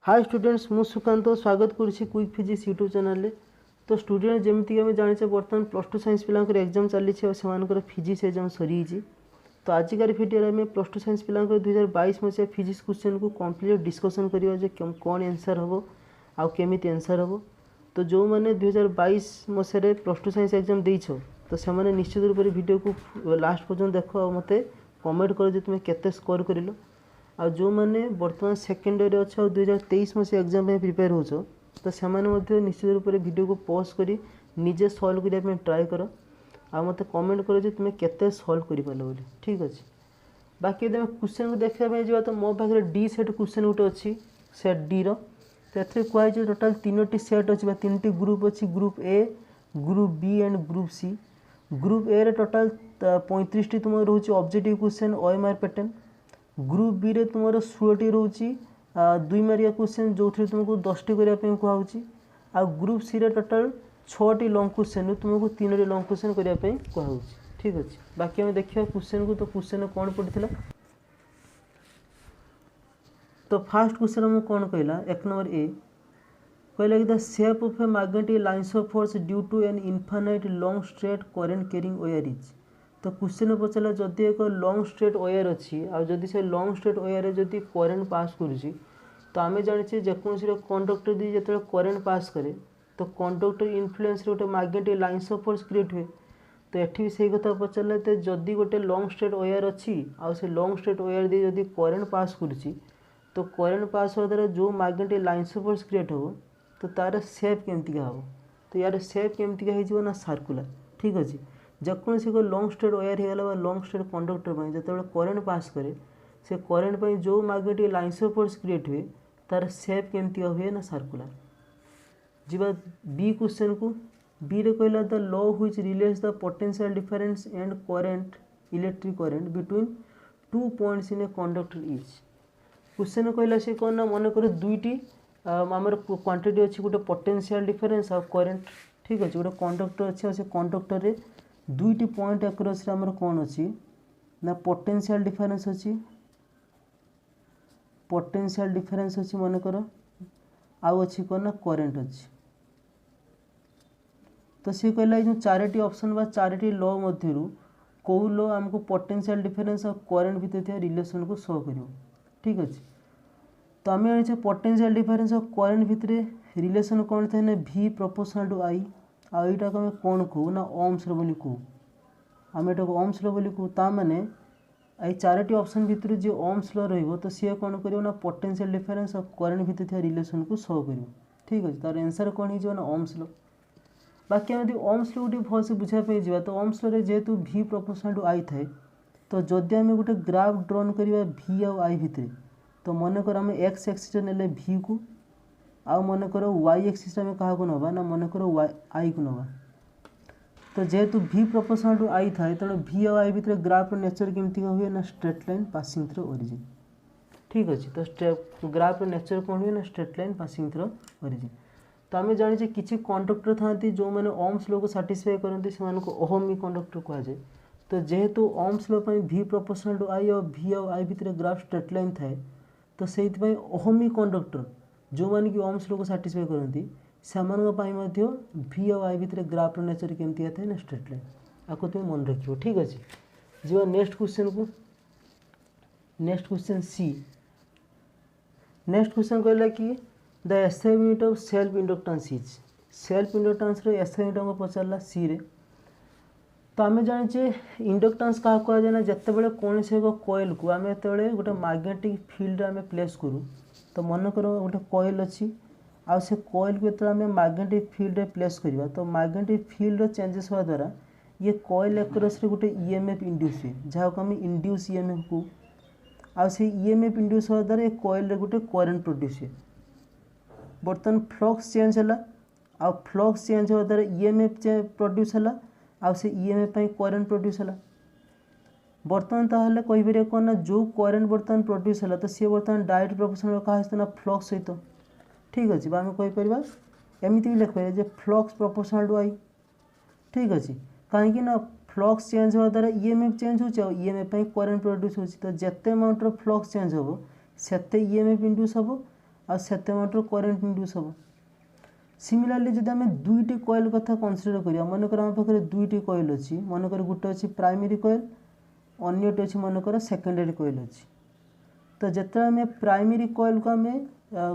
Hi students मु सुकांत स्वागत करुच्ची quick physics YouTube channel. तो स्टूडेंट जमीक आम जाने बर्तमान प्लस टू साइंस पिला एग्जाम चली से फिजिक्स एग्जाम सरी। तो आजिकार भिडियो में प्लस टू साइंस पिला 2022 मसीहा फिजिक्स क्वेश्चन को कंप्लीट डिस्कसन करवा कौन आंसर हम आउ केमी आंसर हम। तो जो मैंने 2022 मसीह प्लस टू साइंस एग्जाम देछ तो से निश्चित रूप से वीडियो को लास्ट पर्यटन देख और मत कमेंट कर तुम्हें केते स्कोर कर। आ जो मैंने बर्तमान सेकेंड ईयर अच्छे 2023 मसीहा एग्जाम में प्रिपेयर हो तो से निश्चित रूप से वीडियो को पॉज करी निजे सॉल्व करने ट्राए कर आ मत कमेंट कर तुम्हें केते सॉल्व कर पाल बोली। ठीक अच्छे बाकी यदि क्वेश्चन को देखा जा तो मो पाखे डी सेट क्वेश्चन गोटे अच्छी सेट डी रो तो कहु टोटाल 3टी सेट अच्छी 3टी ग्रुप अच्छी group A group B and group C. Group A रे टोटाल 35टी तुम रोचे objective question OMR pattern. Group B रे तुम 16टी रोचे 2 मारिया क्वेश्चन जो थी तुमको 10टी करने कहुच्छी। आ ग्रुप सी रे टोटाल 6टी लॉन्ग क्वेश्चन तुमको 3टी लॉन्ग क्वेश्चन करने कहुच्छी। ठीक अच्छे बाकी आम देखिए क्वेश्चन को। तो क्वेश्चन कौन पड़ता तो फास्ट क्वेश्चन आम कौन कहला 1 नंबर ए कहला कि the shape of a magnetic lines of force due to an infinite long straight current carrying wire is. तो क्वेश्चन पचारा जदि एक लॉन्ग स्ट्रेट वायर अच्छी आदि से लॉन्ग स्ट्रेट वायर जदि करेंट पास करुच्ची तो आम जाने जेकोसी कंडक्टर दी जो करेंट पास करे तो कंडक्टर इन्फ्लुएंस गोटे magnetic lines of force create हुए। तो ये भी सही कथा पचारे तो जदि गोटे लॉन्ग स्ट्रेट वायर अच्छी आ से लॉन्ग स्ट्रेट वायर दी जदि करेंट पास करुच्ची तो करेंट पास होवा द्वारा जो magnetic lines of force create हो तो तार सेप केमतिका हम। तो यार सेप केमतिका हो ना सर्कुलर। ठीक अच्छे जेकोसी को लॉन्ग स्ट्रेट वायर होगा लॉन्ग स्ट्रेट कंडक्टर जो करेंट पास करे से करेंट जो magnetic lines of force create हुए तार सेप केमतिका हुए ना सर्कुलर। जीवा बी क्वेश्चन को बी रे कहला the law which relates the potential difference and current electric current between 2 points in a conductor is. Question कहला से कौन ना मन कर दुईटी आमर क्वांटिटी अच्छी गोटे पोटेंशियल डिफरेंस और करेंट। ठीक अच्छे गोटे कंडक्टर अच्छे से कंडक्टर रे दुईटी पॉइंट अक्रॉस रे आमर कौन अच्छी ना पोटेंशियल डिफरेंस अच्छी पोटेंशियल डिफरेंस अच्छी मन कर आउ अच्छी कौन ना करेंट अच्छी। तो सी कहला जो 4टी ऑप्शन बा 4टी लॉ मध्य कौ लॉ आमको पोटेंशियल डिफरेंस और करेंट भीतर रिलेशन को शो कर। ठीक अच्छे तो आम जाने पोटेंशियल डिफरेंस और करेंट भितर रिलेशन कौन था ना V प्रोपोर्शनल टू I आईटा को आम कौन कहू ना ओम्स लो बोली कहू आम एटा ओम्स लो बोली कहू। ता माने आई 4टी ऑप्शन भितर जो ओम्स लो रहिबो तो सी कौन करियो ना पोटेंशियल डिफरेंस और करेंट भितर रिलेशन को शो करियो। ठीक अच्छे तार आंसर कौन हो ना ओम्स लो। बाकी आम ओम्स लो गोटे भलसे बुझापी जा तो ओम्स लो जेहेतु V प्रोपोर्शनल टू I थाए तो जदि आम गोटे ग्राफ ड्रॉन करवा V आउ I भितर तो मन कर आम एक्स एक्सिस ने V को आउ मन कर वाई एक्सिस आम क्या नवा ना मन कर I को नवा। तो जेहेतु V प्रोपोर्शनल टू I थाए तेणु V और I भितर ग्राफ नेचर केमती हुए ना straight line passing through origin. ठीक अच्छे तो ग्राफ नेचर कौन हुए ना straight line passing through origin. तो आम जाने किसी कंडक्टर था जो मैंने ओम्स लो को साटिस्फाई करते से ओहमी कंडक्टर कहुए। तो जेहेतु Ohm's law V proportional to I और V और I भितर ग्राफ स्ट्रेट लाइन थाए तो से ओहमी कंडक्टर जो मैंने कि ओम्स लो को साटिस्फाई करती से V और I भितर ग्राफ नेचर केमती था ना स्ट्रेट लाइन आपको तुम मन रखियो। ठीक अच्छे जी नेक्स्ट क्वेश्चन को। नेक्स्ट क्वेश्चन सी नेक्स्ट क्वेश्चन कहला कि the SI unit of self inductance is. Self inductance रे एसआई यूनिट को पचारा सी रे। तो आम जाने इंडक्टेंस क्या कहुए ना जिते कौन से एक कॉइल को आम जो गोटे मैग्नेटिक फील्ड आम प्लेस करूँ तो मन कर गोटे कॉइल अच्छी आ से कॉइल को जो आम मैग्नेटिक फील्ड प्लेस करवा तो मैग्नेटिक फील्ड चेंजेस होगा द्वारा ये कॉइल अक्रॉस रे गोटे ईएमएफ इंड्यूस हुए जहाँ को आम इंड्यूस ईएमएफ को आ से ईएमएफ इंड्यूस होगा द्वारा ये कॉइल रे गोटे करेंट प्रोड्यूस हुए। बर्तमान फ्लक्स चेंज है आ फ्लक्स चेंज होगा द्वारा ईएमएफ प्रोड्यूस है आ से ईएमएफ करेंट प्रोड्यूस है। बर्तमान ताहले कहीपर कौन ना जो करेंट बर्तमान प्रोड्यूस है तो सी बर्तमान डायरेक्ट प्रोपोर्शनल क्या ना फ्लक्स सहित। ठीक अच्छे आम कहीपर एमती भी लिखिपर जे फ्लक्स प्रोपोर्शनल टू I। ठीक अच्छे कहीं ना फ्लक्स चेंज होगा द्वारा ईएमएफ चेंज हो ईएमएफ करेंट प्रोड्यूस हो तो जिते अमाउंट फ्लक्स चेंज हो सेते ईएमएफ इंड्यूस हम सेते मात्र करेन्ट इंड्यूस हम। सिमिलारली जब आम दुईटी कॉइल कथा कनसीडर करिया मनकर आम पाखे दुईटी कॉइल अच्छी मनकर गोटे अच्छी प्राइमरी कॉइल अन्यटी अच्छी मनकर सेकेंडरी कॉइल अच्छी। तो जिते आम प्राइमरी कॉइल को आम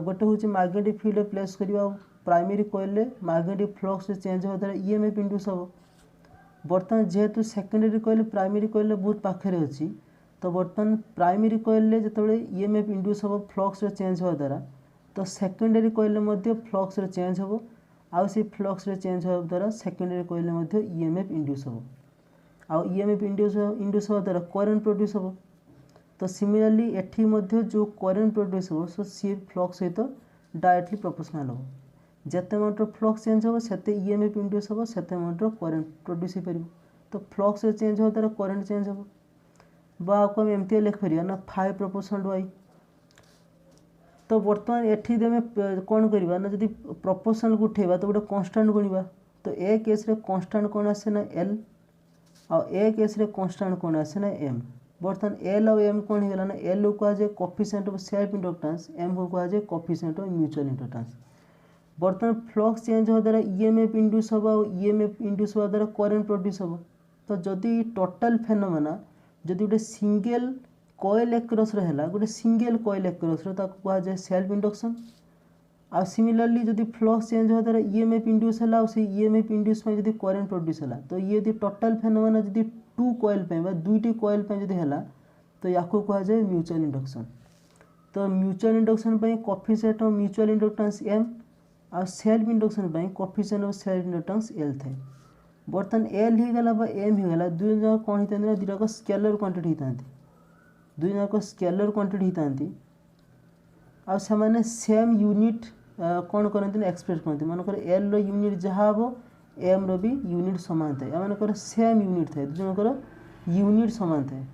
गोटे हूँ मैग्नेटिक फील्ड प्लेस करवा primary coil magnetic flux change होगा द्वारा ईएमएफ इंड्यूस हम। बर्तमान जेहेतु सेकेंडरी कॉइल प्राइमरी कॉइल बहुत पाखे अच्छी तो बर्तमान प्राइमरी कॉइल जिते ईएमएफ इंड्यूस हम फ्लक्स चेंज होगा द्वारा तो सेकेंडरी कॉइल फ्लक्स चेंज हम आउ से फ्लक्स चेंज होगा द्वारा सेकेंडरी कॉइल ईएमएफ इंड्यूस हम आउ ईएमएफ इंड्यूस होगा द्वारा करेन्ट प्रोड्यूस हम। तो सिमिलरली एठी जो करेन्ट प्रोड्यूस हम सो सी फ्लक्स सहित डायरेक्टली प्रोपोर्शनल हम। जिते मात्र फ्लक्स चेंज हम सेते ईएमएफ इंड्यूस हम सेते मात्र करेन्ट प्रोड्यूस हो पार। तो फ्लक्स चेंज होगा द्वारा करेन्ट चेंज हम बाम एमती लिखिपर ना 5 प्रोपोर्शनल टू आई। तो बर्तमान एठी आम कौन करवा ना जब प्रोपोर्शनल को उठेबा तो गोटे कन्स्टांट गुणवा तो ए केस रे कन्स्टांट कौन आसे ना एल आ ए केस रे कन्स्टांट कौन आसे ना एम। बर्तमान एल और एम कौन होगा ना एल को कहुए coefficient of self inductance M को कहुए कोफिशिएंट ऑफ म्यूचुअल इंडक्टेंस। बर्तमान फ्लक्स चेंज होगा द्वारा ईएमएफ इंड्यूस हम और ईएमएफ इंड्यूस होगा द्वारा करेन्ट प्रोड्यूस हम। तो जदि टोटल फेनोमेना जदि गोटे सिंगल कॉइल एक्रॉस रहा गोटे सिंगल कॉइल एक्रॉस कहुए सेल्फ इंडक्शन। आ सिमिलरली जदि फ्लक्स चेंज होगा द्वारा ईएमएफ इंड्यूस है और ईएमएफ इंड्यूस जदि करेन्ट प्रोड्यूस है तो ये जब टोटल फेनोमेना जदि 2 कॉइल दुईटी कॉइल जदि है तो या कहुए म्यूचुअल इंडक्शन। तो mutual induction coefficient of mutual inductance M आ self induction coefficient of self inductance L थाए। बर्तमान एल होगा एम होगा दुई जाक कौन होता है दुईटा स्केलर क्वांटिटी होता है दुई जाक स्केलर क्वांटिटी होता है आने सेम यूनिट कौन करते एक्सप्रेस करते मनकर एल रो यूनिट जहाँ हम एम रो भी यूनिट सामान थाए एमकर सेम यूनिट थाए दुजणकर यूनिट सामान थाए।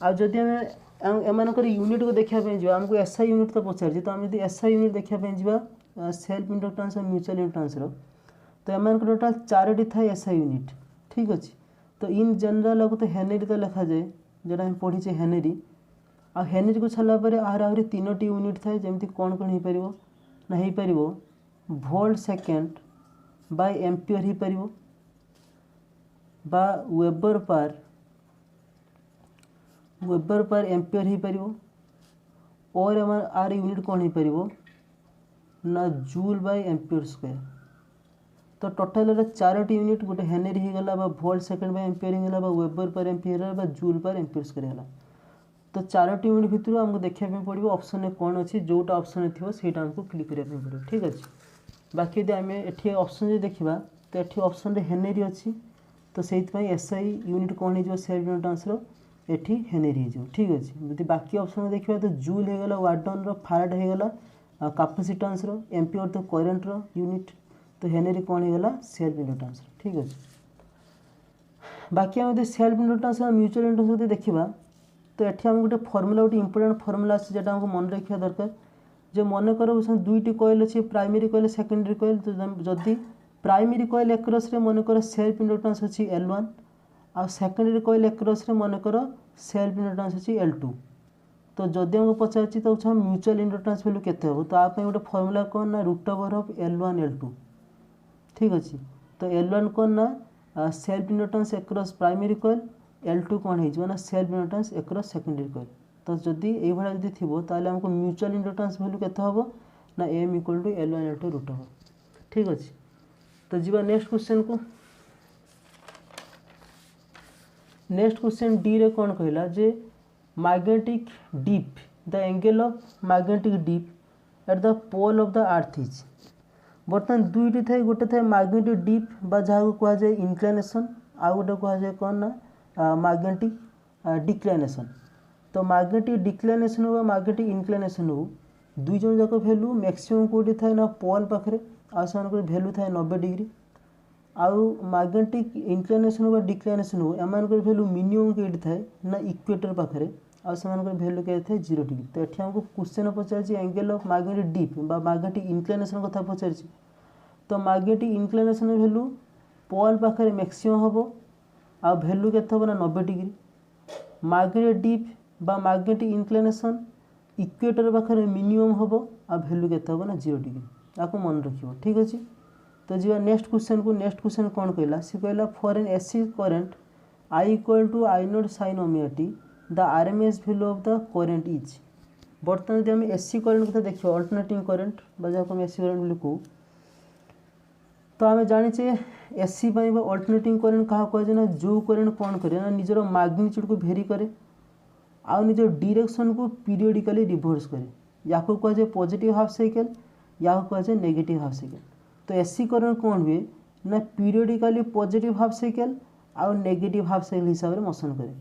आदि आम एमकर यूनिट को देखापी जा आमको एसआई यूनिट तो पचार तो आम एसआई यूनिट देखापी जा सेल्फ इंडक्टेंस और म्यूचुअल इंडक्टेंस तो एम टोटाल 4टी थाए एसआई यूनिट ठीक अच्छे। तो इन जनरल तो हेनरी तो लिखा जाए जोटा हम पढ़ीचे हेनरी आ हेनरी को छाड़ापर आहरी 3टी यूनिट थाए जमी कौन कौन हो पार ना हो पार वोल्ट सेकेंड बाय एम्पियर हो पार बा वेबर पर एम्पियर हो पार और आर यूनिट कौन हो पार ना जूल बाय एम्पियर स्क्वायर। तो टोटाल 4टी यूनिट गोटे हेनरी होगला वोल्ट सेकेंड बाय एम्पियर होगला वेबर पर एम्पियर बा जूल पर एम्पियर स्क्वायर होगा। तो 4टी यूनिट भितर आमको देखा पड़ो ऑप्शन में कौन अच्छी जोटा ऑप्शन थी से आमको क्लिक करने पड़ो ठीक अच्छे। बाकी यदि आम ये ऑप्शन देखा तो ये ऑप्शन हेनरी अच्छी तो से एसआई यूनिट कौन हो सेल्फ इंडक्टेंस एठी हेनरी हो ठीक अच्छे। जब बाकी ऑप्शन देखा तो जूल होगला वार्डन फाराड होगला कैपेसिटेंस एम्पियर तो करेन्ट यूनिट तो हेनरी कौन होगला सेल्फ इंडक्टेंस ठीक अच्छे। बाकी आम सेल्फ इंडक्टेंस और म्यूचुअल इंडक्टेंस देखा तो ये आम गोटे फर्मूला गोटे इंपोर्टेंट फर्मूला अच्छे जो आमको मन रखा दरकार जो मन कर दुईटी कॉइल अच्छे प्राइमरी कॉइल सेकेंडरी कॉइल तो जदि प्राइमरी कॉइल एक्रॉस मन कर सेल्फ इंडक्टेंस अच्छी L1 आ सेकेंडरी कॉइल एक्रॉस मन कर सेल्फ इंडक्टेंस अच्छी L2। तो जदि आमको पचार तो म्यूचुअल इंडक्टेंस वैल्यू केते हो तो आप गोटे फर्मूला कौन ना √ओवर ऑफ L1 L2 ठीक अच्छे। तो L1 कौन ना self inductance across primary coil L2 कौन हो self inductance across secondary coil. तो जदि ये जदि थी ताले हमको म्यूचुअल इंडक्टेंस वैल्यू केते हो ना M equal to L1 L2 √over ठीक अच्छे। तो जी नेक्स्ट क्वेश्चन को नेक्स्ट क्वेश्चन डी रे कौन कहला जे magnetic dip the angle of magnetic dip at the pole of the earth is. बर्तमान दुईटी थाए गोटे थाए मैग्नेटिक डीप बा जहाँ को कहुए इंक्लिनेशन आ गोटे कहुए कौन ना मैग्नेटिक डिक्लाइनेशन। तो मैग्नेटिक डिक्लाइनेशन हो मैग्नेटिक इंक्लिनेशन हो दुई जन जाक भैल्यू मैक्सिमम कौटी थाए ना पोल पाखे आ भैल्यू थाए 90 डिग्री आउ मैग्नेटिक इंक्लिनेशन हो डिक्लाइनेशन हो एम भैल्यू मिनिमम कई थाए ना इक्वेटर पाखे आ भैल्यू क्या थाए 0 डिग्री। तो ये आमको question Pachar angle of magnetic deep बा मैग्नेटिक इंक्लिनेशन कथा पचार तो मैग्नेटिक इंक्लिनेशन भैल्यू पोल पाखे मैक्सिमम हम आ भैल्यू के ना 90 डिग्री। मैग्नेटिक डीप बा मैग्नेटिक इंक्लिनेशन इक्वेटर पाखे मिनिमम हम आ वैल्यू केते हो ना 0 डिग्री आपको मन रखियो ठीक अछि। तो जीवा नेक्स्ट क्वेश्चन को नेक्स्ट क्वेश्चन कौन कहला सी कहला for an AC current I equal to I naught sine omega t the RMS value of the current is. बर्तमान जब हम एसी करंट को देखियो अल्टरनेटिंग करंट बजा को हम एसी करंट बोली को तो आम जाचे एसी अल्टरनेटिंग करंट क्या कहुए ना जो करंट कौन करे ना निजर मैग्नीट्यूड को भेरी करे आ निजर डायरेक्शन को पीरियडिकली रिवर्स करे या कहुए पॉजिटिव हाफ साइकिल या कहुए नेगेटिव हाफ साइकिल। तो एसी करंट कौन हुए ना पीरियडिकली पॉजिटिव हाफ साइकिल आ नेगेटिव हाफ साइकिल हिसाब से मोशन करे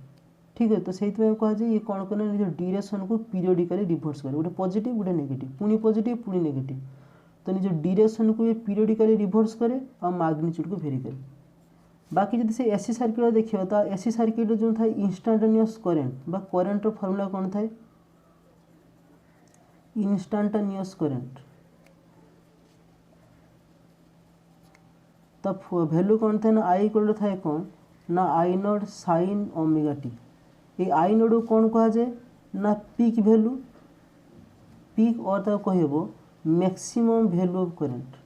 ठीक है। तो से कहुए ये कौन करे निजर डायरेक्शन को पीरियडिकली रिवर्स करे गोटे पॉजिटिव गोटे नेगेटिव पुणी पॉजिटिव पुणी नेगेटिव। तो निज डायरेक्शन को ये पीरियडिकली रिवर्स करे और मैग्नीट्यूड को वेरी करे। बाकी जब से एसी सर्किट देखिए तो एसी सर्किट जो था इंस्टांटेनियस करंट बा करंट फॉर्मूला कौन था इंस्टांटेनियस करंट। तो वैल्यू कौन था ना आई इक्वल था कौन ना I naught sine omega T. ये आई नॉट को कौन कहा जाए ना पीक वैल्यू पीक और तो कहबो maximum value of current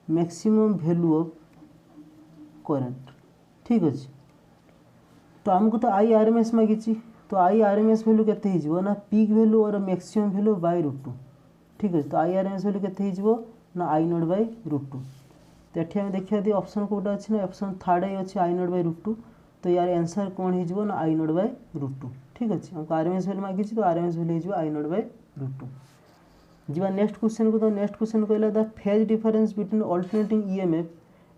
maximum value of current ठीक अच्छे। तो आमको तो आई आर एम एस मागिची तो I R M S value केते हिजबो ना पीक वैल्यू और मैक्सिमम वैल्यू बाय √2 ठीक अच्छे। तो I R M S value केते हिजबो ना आई नॉट बाय √2। तो ये आम देखिए दी ऑप्शन कोटा अच्छे ना ऑप्शन थर्ड आई अच्छे आई नॉट बाय √2। तो यार आंसर कौन हिजबो ना आई नॉट बाय √2 ठीक अच्छे। हमको आर एम एस वैल्यू मागिची तो आर एम एस वैल्यू हिजबो आई नॉट बाय √2। जीवा नेक्स्ट क्वेश्चन को तो नेक्स्ट क्वेश्चन कहला the phase difference between alternating EMF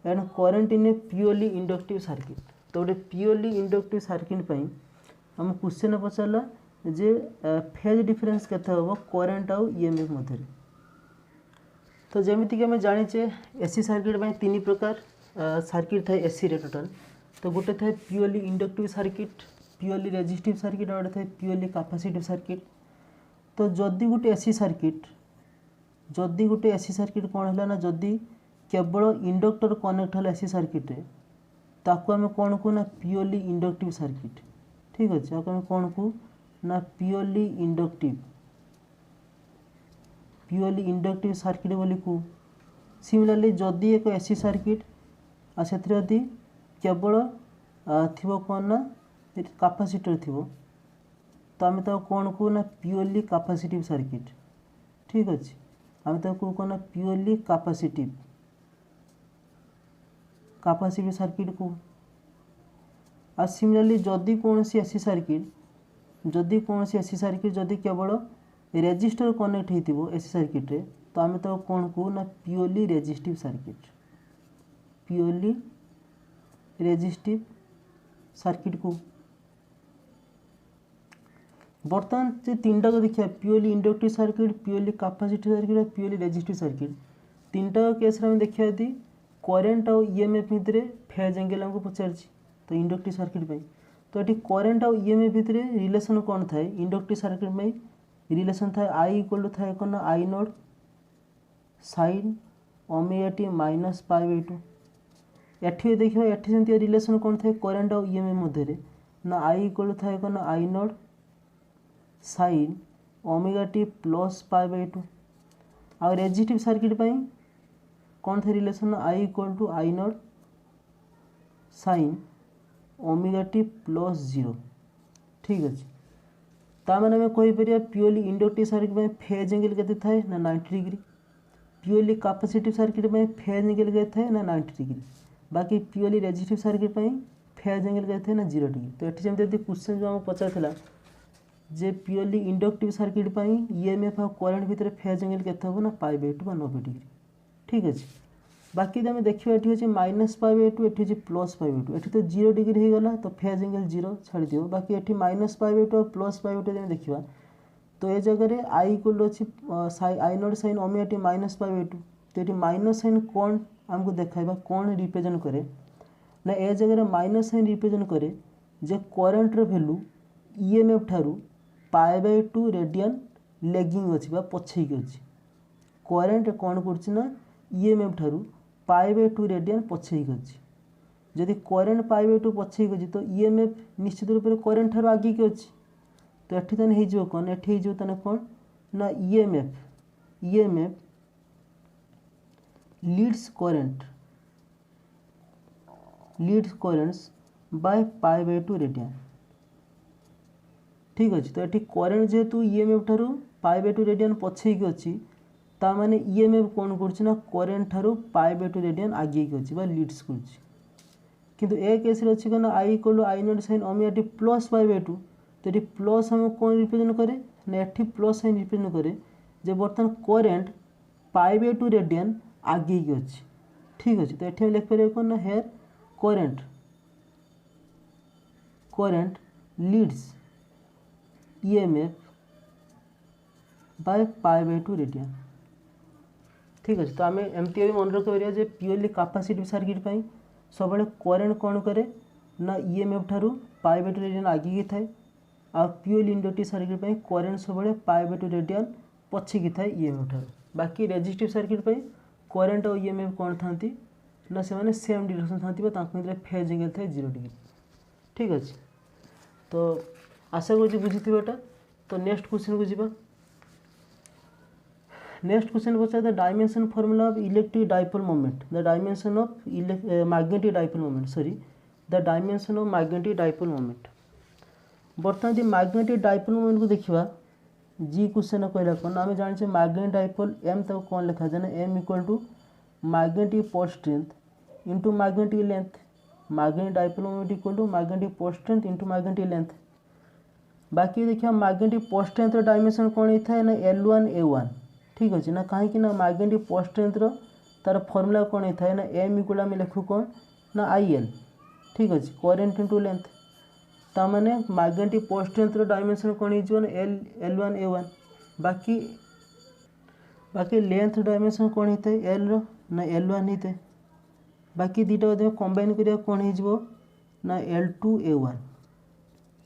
and current in a purely inductive circuit. तो गोटे प्योरली इंडक्टिव सर्किट आम क्वेश्चन पचारा जे फेज डिफरेंस केते होबो करंट आउ ईएमएफ मध्य। तो जमीती कि आम जाचे एसी सर्किट में 3 प्रकार सर्किट थाए एसी रे टोटल। तो गोटे थाए purely inductive circuit purely resistive circuit और गोटे थाए प्योरली कैपेसिटिव सर्किट। तो जदि गोटे एसी सर्किट कौन है ना जदि केवल इंडक्टर कनेक्ट है एसी सर्किट रे ताको आम कौन को ना प्योरली इंडक्टिव सर्किट ठीक अच्छे। आम कौन को ना प्योरली इंडक्टिव सर्किट बोली को। सिमिलरली जदि एक एसी सर्किट आ से जदि केवल थी कौन ना कैपेसिटर थी तो आम तो कौन को ना प्योरली कैपेसिटिव सर्किट ठीक अच्छे। आम तो कौन ना प्योरली कैपेसिटिव सर्किट को। आ सिमिलरली जदि कौन सी एसी सर्किट जदि केवल रेजिस्टर कनेक्ट होइतिबो एसी सर्किट रे तो आम तो कौन को ना प्योरली रेजिस्टिव सर्किट को। बर्तमान से 3टा को देखिए purely inductive circuit purely capacitive circuit और प्योरली रेजिस्टिव सर्किट 3टा केस रे हम देखिए यदि करंट और ईएमएफ भितर फेज एंगल हमको पचार। तो इंडक्टिव सर्किट में तो ये करंट और ईएमएफ भितर रिलेशन कौन थाए इंडक्टिव सर्किट में रिलेशन थाए आई इक्वल टू थाए कौन ना I naught sine omega t minus π/2। एठी देखिए एठी सेमती रिलेशन कौन थाए करंट और ईएमएफ मध्य ना आई इक्वल टू थाए कौन ना I naught sine omega t plus π/2। आ रेजिस्टिव सर्किट कौन थे relation I equal to I naught sine omega t plus 0 ठीक अच्छे। ताने आम कहीपर प्योरली इंडक्टिव सर्किट में फेज एंगल केते थाए ना 90 डिग्री प्योरली कैपेसिटिव सर्किट में फेज एंगल केते थाए ना 90 डिग्री बाकी purely resistive circuit phase angle केते थाए ना 0 डिग्री। तो ये जमी क्वेश्चन जो आम पचार जे प्योरली इंडक्टिव सर्किट ईएमएफ और करंट भितर फेज एंगल केते हो ना π/2 बा 90 डिग्री ठीक अच्छे। बाकी आम देखिए ये हूँ माइनस π/2 ये प्लस π/2 ये तो 0 डिग्री हो गला तो फेज एंगल 0 छाड़ दियो बाकी ये माइनस π/2 और प्लस π/2 जब देखा तो ये जगह आई इक्वल अच्छी I naught sine omega t minus π/2। तो ये माइनस साइन कौन आमको देखा कौन रिप्रेजेंट करे ना ए जगह माइनस साइन रिप्रेजेंट करे जे करंट रो वैल्यू ईएमएफ ठारू π/2 रेडियन लेगिंग अच्छी पछेक अच्छी करंट कौन करना ईएमएफ ठारू π/2 रेडियन पछेक अच्छी। जदि करंट π/2 पछेक अच्छी तो ईएमएफ निश्चित रूप से करंट ठारू आगे की अच्छी। तो ये कौन ये कौन ना EMF leads currents by π/2 radian. ठीक अच्छे तो ये करेन्ट जेहेतु ईएमएफ ठारू π/2 रेडियन पछेक अच्छी ताने ईएमएफ कौन करना करेन्ट ठारू π/2 रेडियन आगे अच्छी लीड्स कर किंतु ए केस अच्छी क्या I equal I naught sine omega t plus π/2 तो ये प्लस हम कौन रिप्रेजेंट करे ना ये प्लस साइन रिप्रेजेंट करे जे बर्तमान करेन्ट π/2 रेडियन आगे अच्छी। ठीक अच्छे तो ये लिखिपर कौन ना here current leads EMF by π/2 radian. ठीक अच्छे तो आम एमती भी मन रखिपर जे प्योरली कैपेसिटिव सर्किट पाई सब करेन्ट कौन करे ना ईएमएफ ठारू π/2 रेडियन आगे थाए आ प्योरली इंडक्टिव सर्किट पाई करेन्ट सब π/2 रेडियन पछेकी थाए ईएमएफ ठारू। बाकी रेजिस्टिव सर्किट पाई करेन्ट और ईएमएफ कौन थांती ना से माने सेम डायरेक्शन थांती फेज एंगल थाए 0 डिग्री। ठीक अच्छे तो आशा करुँच बुझीथिबेटा। तो नेक्स्ट क्वेश्चन को जीवा। Next question Pachar the dimension formula of electric dipole moment the dimension of magnetic dipole moment sorry the dimension of magnetic dipole moment. बर्तमान जो मैग्नेटिक डाइपोल मोमेंट को देखा जी क्वेश्चन कहला कौन आम जाने मैग्नेटिक डाइपोल एम तक कौन लिखा जाए ना M equal to magnetic pole strength into magnetic length. Magnetic dipole moment equal to magnetic pole strength into magnetic length. बाकी देखिए मैग्नेटिक पोल स्ट्रेंथ डायमेंशन कौन होता है ना L1 A1। ठीक अच्छे ना कहीं ना मैग्नेटिक पोल स्ट्रेंथ तार फॉर्मूला कौन होता है ना एम इक्वल आम लिखू कौन ना IL। ठीक अच्छे करेन्ट इंटू लेंथ ताने मैग्नेटिक पोल स्ट्रेंथ डायमेंशन कौन हो L1 A1। बाकी लेंथ डायमेंशन कौन होता है L ना L1 होता है। बाकी दुटा कंबाइन करिया कौन हो ना L2 A1।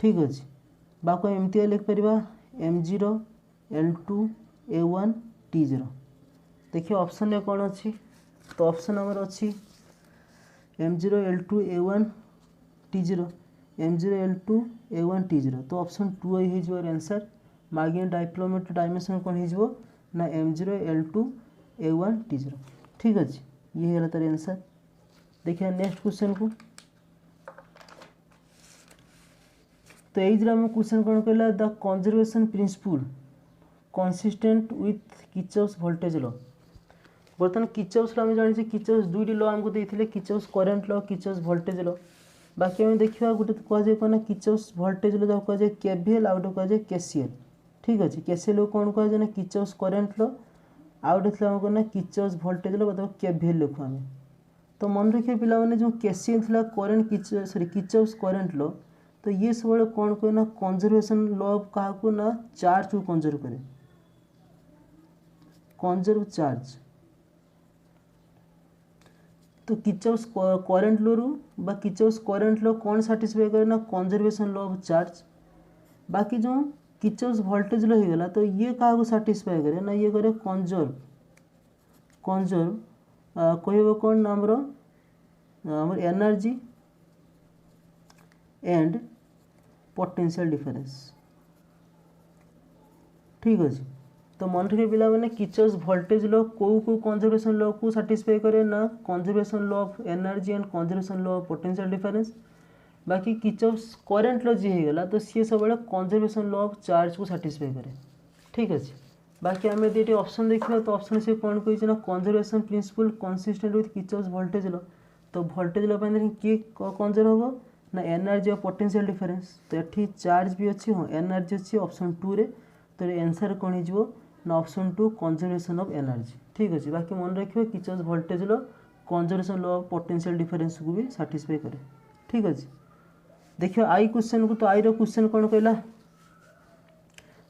ठीक अच्छे बाकी एमती लिखिपर M0 L2 A1 T0। देखिए ऑप्शन में कौन अच्छी तो ऑप्शन नंबर अच्छी M0 L2 A1 T0 M0 L2 A1 T0 तो ऑप्शन 2 हो answer magnetic dipole moment dimension कौन हो ना M0 L2 A1 T0। ठीक अच्छे ये है तार आंसर। देखिए नेक्स्ट क्वेश्चन को तो ये क्वेश्चन कौन कहला the conservation principle consistent with Kirchhoff's voltage law. बर्तमान किर्चॉफ्स आम जानी किर्चॉफ्स दुईटी लॉ आमको देते Kirchhoff's current law Kirchhoff's voltage law. बाकी आम देखा गोटे कहुए कौन किर्चॉफ्स वोल्टेज लॉ जहाँ कहुए KVL आउ गोटे कहुए KCL। ठीक अच्छे KCL को कौन कहुए ना किर्चॉफ्स करेन्ट लॉ आउ गोटे कौन ना किर्चॉफ्स वोल्टेज लॉ मतलब KVL लिखु आम। तो मन रखिए पिला जो KCL थी current sorry Kirchhoff's current law तो ये सब कौन कहे ना कंजर्वेशन लॉ क्या ना चार्ज को कंजर्व करे कंजर्व चार्ज। तो किर्चॉफ्स करेन्ट लॉ रु बा किर्चॉफ्स करेन्ट लॉ कौन सैटिस्फाई करे ना कंजर्वेशन लॉ ऑफ चार्ज। बाकी जो किर्चॉफ्स वोल्टेज लॉ हो गला तो ये क्या सैटिस्फाई करे ना ये करे कंजर्व कह कौन ना आमर एनर्जी एंड पोटेंशियल डिफरेंस। ठीक अच्छे तो मन रखिए पिला मैंने किर्चॉफ्स वोल्टेज लॉ को कंजर्वेशन लॉ को सैटिस्फाई करे ना conservation law of energy and conservation law of potential difference. बाकी किर्चॉफ्स करेन्ट लॉ जी होगा तो सी सब कंजर्वेशन लॉ ऑफ चार्ज को सैटिस्फाई करे। ठीक अच्छे बाकी आम ये ऑप्शन देखा तो ऑप्शन से कौन कही ना conservation principle consistent with Kirchhoff's voltage law. तो वोल्टेज लॉ किए कंजर्व हम ना एनर्जी और पोटेंशियल डिफरेंस। तो ये चार्ज भी अच्छी हाँ एनर्जी अच्छी ऑप्शन 2 रे तो आंसर कौन हो ना ऑप्शन 2 कंजर्वेशन ऑफ एनर्जी। ठीक अच्छे बाकी मन रखिए Kirchhoff's voltage law conservation law of potential difference को भी सैटिस्फाई करे। ठीक अच्छे देखिए आई क्वेश्चन को तो आई क्वेश्चन कौन कहला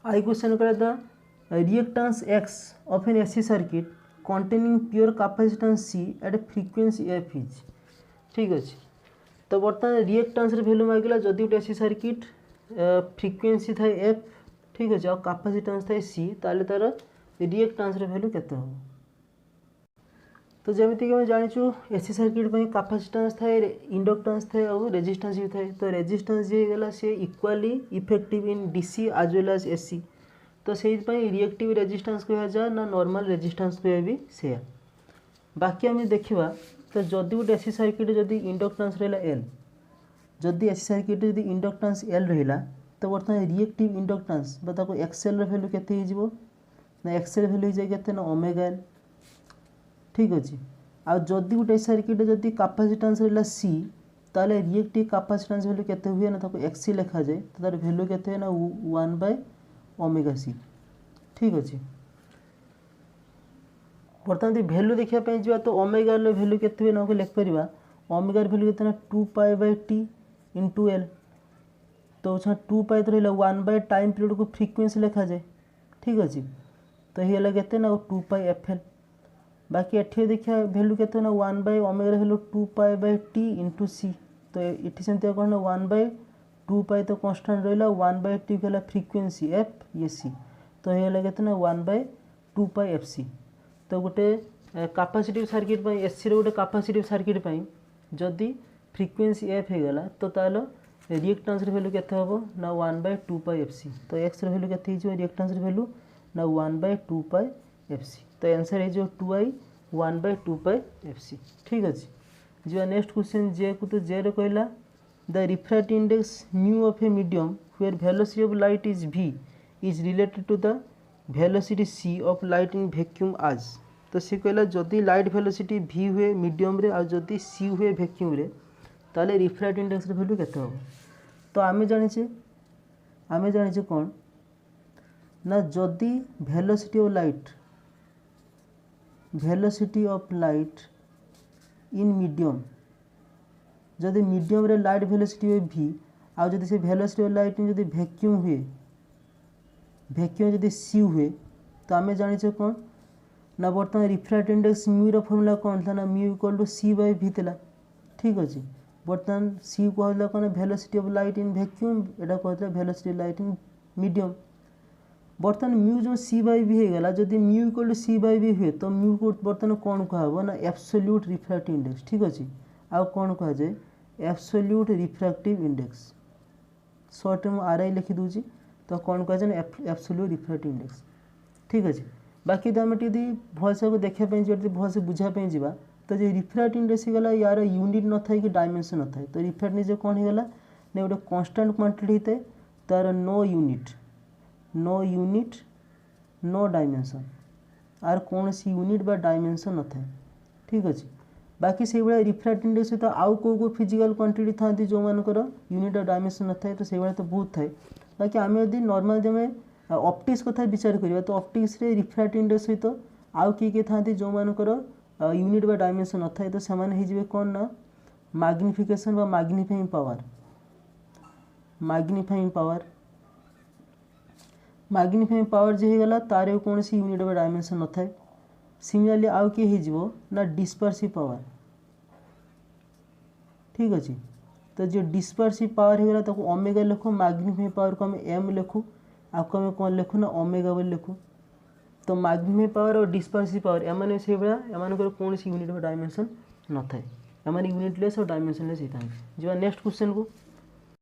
आई क्वेश्चन कहला the reactance X of an AC circuit containing pure capacitance C at a frequency F is। ठीक अच्छे तो बर्तमान रिएक्टेंस वैल्यू मांगला जदि गोटे AC सर्किट फ्रिक्वेंसी थाए F। ठीक अच्छे और कैपेसिटेंस थाए C ताले तार रिएक्टेंस वैल्यू केते हो। तो जमीती कि जाचु AC सर्किट कैपेसिटेंस थाए इंडक्टेंस थाए और रेजिस्टेंस भी थाए। तो रेजिस्टेंस जी गला सी equally effective in DC as well as AC। तो से रिएक्टिव रेजिस्टेंस कह जाए ना नॉर्मल रेजिस्टेंस कह भी से। बाकी आम देखा तो जदि गोटे एसी सर्किट जदि इंडक्टेंस रहा एल, जदि एसी सर्किट जदि इंडक्टेंस एल रहा तो बर्तमान रिएक्टिव इंडक्टेंस एक्सएल वैल्यू केते ना एक्सएल वैल्यू हो जाए ना ओमेगा एल। ठीक अच्छे। आ जदि गोटे सर्किट जदि कैपेसिटेंस रहा सी ताले रिएक्टिव कैपेसिटेंस वैल्यू केते हुए ना एक्सी लिखा जाए तो तार वैल्यू केते हुए ना 1/ओमेगा सी। ठीक अच्छे। बर्तमान यदि वैल्यू देखा जा तो ओमेगा एल वैल्यू केते हुए ना लिखिपर ओमेगा वैल्यू केते ना 2π/t इंटू एल। तो 2π तो रहा 1 टाइम पीरियड को फ्रिक्वेंसी लिखा जाए। ठीक अच्छे। तो ये केते ना 2πfl। बाकी एठी देखा वैल्यू केते ना 1/ओमेगा वैल्यू 2π/t इंटू सी। तो ये सेमती कौन 1/2π तो कन्स्टांट रहा 1/t कहला फ्रिक्वेंसी एफ ये सी। तो ये केते ना 1/2πfc। तो गोटे कैपेसिटिव सर्किट एसी गोटे कैपेसिटिव सर्किट जदि फ्रिक्वेंसी एफ हो गला तो ताल रिएक्टेंस वैल्यू केते हम ना 1/2πfc। तो एक्स वैल्यू केते रिएक्टेंस वैल्यू ना 1/2πfc। तो आंसर हो 2i 1/2πfc। ठीक अच्छे। जो नेक्स्ट क्वेश्चन जे को तो जे कहला the refractive index mu of a medium where velocity of light is v is related to the velocity c of light in vacuum आज। तो सी कहला जदि लाइट वेलोसिटी v हुए मीडियम रे आ जदि c हुए वैक्यूम रे ताले रिफ्रैक्टिव इंडेक्स वैल्यू केते हो। तो आमे जानिचे कौन ना जदि velocity of light in medium जदि मीडियम रे लाइट वेलोसिटी हुए v आ जदि से वेलोसिटी ऑफ लाइट इन जदि वैक्यूम जदि c हुए तो आमे जानिचे कौन ना बर्तमान रिफ्रैक्टिव इंडेक्स म्यू रो फॉर्मूला कौन था ना म्यू इक्वल टू c/v थिला। ठीक अच्छे। बर्तमान सी कहला कौन velocity of light in vacuum एटा कहला velocity of light in medium. बर्तमान म्यू जो c/v हो गला जदि म्यू इक्वल टू c/v हुए तो म्यू को बर्तमान कौन कहब ना एब्सोल्यूट रिफ्रैक्टिव इंडेक्स। ठीक अच्छे। आउ कौन कह जाए एब्सोल्यूट रिफ्रैक्टिव इंडेक्स। शॉर्ट में आरआई लिखि दूची तो कौन कह जाए एब्सोल्यूट रिफ्रैक्टिव इंडेक्स। ठीक अच्छे। बाकी आम भलसे को देखापी भलसे बुझापी जावा तो जो रिफ्रैक्टिव इंडेक्स गला यार यूनिट न था कि डायमेंशन न था। तो रिफ्रैक्टिव इंडेक्स कौन होगा ना गोटे कांस्टेंट क्वांटिटी होता है तार नो यूनिट नो डायमेंशन आर कौन सी यूनिट बा डायमेंशन न था। ठीक अच्छे। बाकी से भाई रिफ्रैक्टिव इंडेक्स सहित आउ को फिजिकल क्वांटिटी था जो मानकर यूनिट और डायमेंशन न था तो से तो बहुत थाए। बाकी आम यदि नॉर्मल जब ऑप्टिक्स कथा विचार करिया तो ऑप्टिक्स रे रिफ्रैक्टिव इंडेक्स सहित आउ किए था जो मानकर यूनिट बा डायमेंशन न था तो से कौन ना मैग्निफिकेशन बा मैग्निफाइंग पावर जो होगा तार कौन सी यूनिट बा डायमेंशन न था। सिमिलरली आउ किए हो ना डिस्पर्सिव पावर। ठीक अच्छे। तो जो डिस्पर्सिव पावर होगा तो ओमेगा लिखो मैग्निफाइंग पावर को आम एम लिखू आपको आम कौन लिखू ना ओमेगा बोली लिखू। तो मैग्निफाइंग पावर और डिस्पर्सिव पावर एम से भाया कौन सी यूनिट डायमेंशन न था एम यूनिटलेस और डायमेंशनलेस होता है। जो नेक्स्ट क्वेश्चन को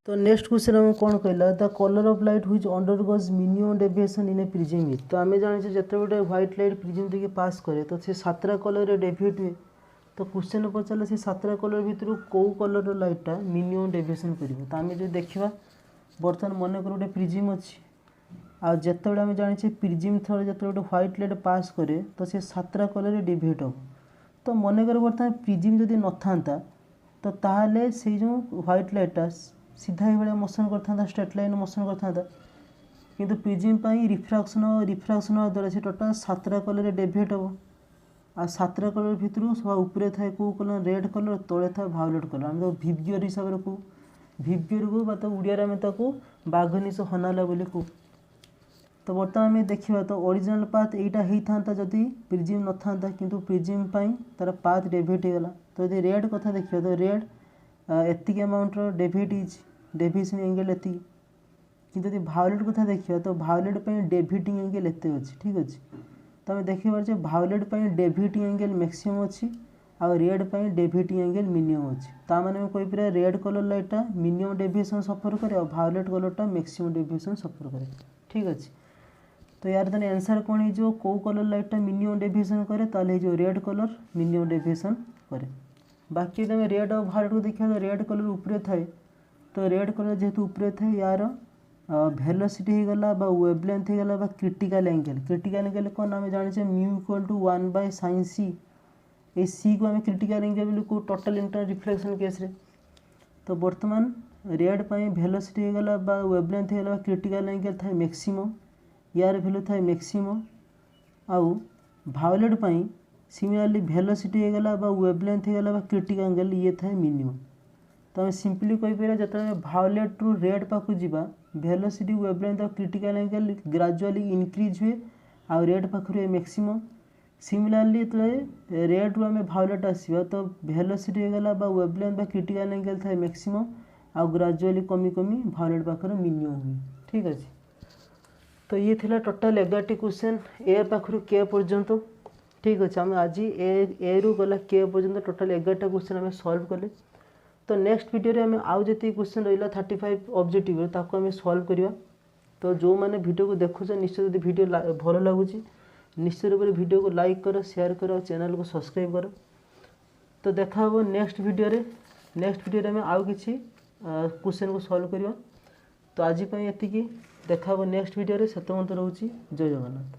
तो नेक्स्ट क्वेश्चन हम कौन कहला the colour of light which undergoes minimum deviation in A prism. तो आम जाने जिते गोटे व्हाइट लाइट प्रिज्म देके पास करे तो से 7टा कलर डेविएट हुए। तो क्वेश्चन पचारा से 7टा कलर भितर कौ कलर लाइटा मिनिमम डेविएशन कर। तो आम जो देखा बर्तमान मन कर गोटे प्रिज्म अच्छी आ जिते आम जाने प्रिज्म थ्रो जो गोटे व्हाइट लाइट पास करे तो से 7टा कलर डेविएट हम। तो मन कर बर्तमान प्रिज्म जदि न था तो ताहले से जो व्हाइट लाइटा सीधा ये मोशन करता स्ट्रेट लाइन मोशन करता किंतु प्रिज्म रिफ्राक्शन द्वारा से टोटाल 7टा कलर डेविएट हम। आ 7टा कलर भितर सब उपरे थाए कौ कलर रेड कलर तले था भायोलेट कलर आम तो भिवियर हिसाब से कहू भिवियर को बा उड़िया आम बाघनिश हनाला बोली कहू। तो बर्तमान आम देखा तो ओरिजिनल पाथ यहीटा होता जदि प्रिज्म न था किंतु प्रिज्म तार पाथ डेविएट होगला। तो यदि रेड कथा देखिए तो रेड एतिक अमाउंटर डेविएशन एंगल एति कि भायोलेट कथा देखिए तो भायोलेट डेविएटिंग एंगल एत अच्छी। ठीक अच्छे। तो आम देखिए भायोलेट डेविएटिंग एंगल मैक्सिमम अच्छी आ रेड डेविएटिंग एंगल मिनिमम अच्छी। ताने कहीपर रेड कलर लाइटा मिनिमम डेविएशन सफर करे और भायोलेट कलरटा मैक्सिमम डेविएशन सफर करे। ठीक अच्छे। तो यार ताने आंसर कौन हो कौ कलर लाइटा मिनिमम डेविएशन करे ताले जो रेड कलर मिनिमम डेविएशन करे। बाकी तुम रेड और भायोलेट को देखा तो रेड कलर उपरे थाए तो रेड कलर जेहेतु उपरे थाए यार वेलोसिटी हो गला वेवलेंथ हो गला क्रिटिकल एंगल कौन आम जाने mu equal to 1/sin c ए सी को आम क्रिटिकल एंगल बोली को टोटल इंटरनल रिफ्लेक्शन केस रे। तो बर्तमान रेड पाई वेलोसिटी हो गला वेवलेंथ हो गला क्रिटिकल एंगल थाए मैक्सिमम यार भैल्यू थाए मैक्सिमम आउ भायोलेट पाई सिमिलरली वेलोसिटी हो गला वेवलेंथ हो गला क्रिटिकल एंगल ये थाए मिनिमम। तो आम सिंपली कहीपर जो भायोलेट रु रेड पाक जावा वेलोसिटी वेवलेंथ और क्रिटिकल एंगल ग्रेजुअली इंक्रीज हुए आ रेड पाखर मैक्सिमम। सिमिलरली तो रेड रु आम भायोलेट आसवा तो वेलोसिटी हो गला वेवलेंथ क्रिटिकल एंगल थाए मैक्सिमम आ ग्रेजुअली कमी कमी भायोलेट पाखर मिनिमम हुए। ठीक अच्छे तो ये थिला टोटाल 11टी क्वेश्चन ए पाखर के पर्यंत। ठीक अच्छे आम आज ए रु गला के पर्यंत टोटाल 11टा क्वेश्चन आम सॉल्व कले। तो नेक्स्ट वीडियो में आउ जी क्वेश्चन रहा 35 ऑब्जेक्टिव ताको आम सॉल्व करवा। तो जो मैंने वीडियो को देखुच निश्चय यदि वीडियो भल लगुच निश्चय रूप से वीडियो को लाइक कर शेयर कर और चैनल को सब्सक्राइब कर। तो देखा हो नेक्स्ट वीडियो में आउ किसी क्वेश्चन को सॉल्व करवा। तो आज एतिकी देखा हो नेक्स्ट वीडियो से रोचे जय जगन्नाथ।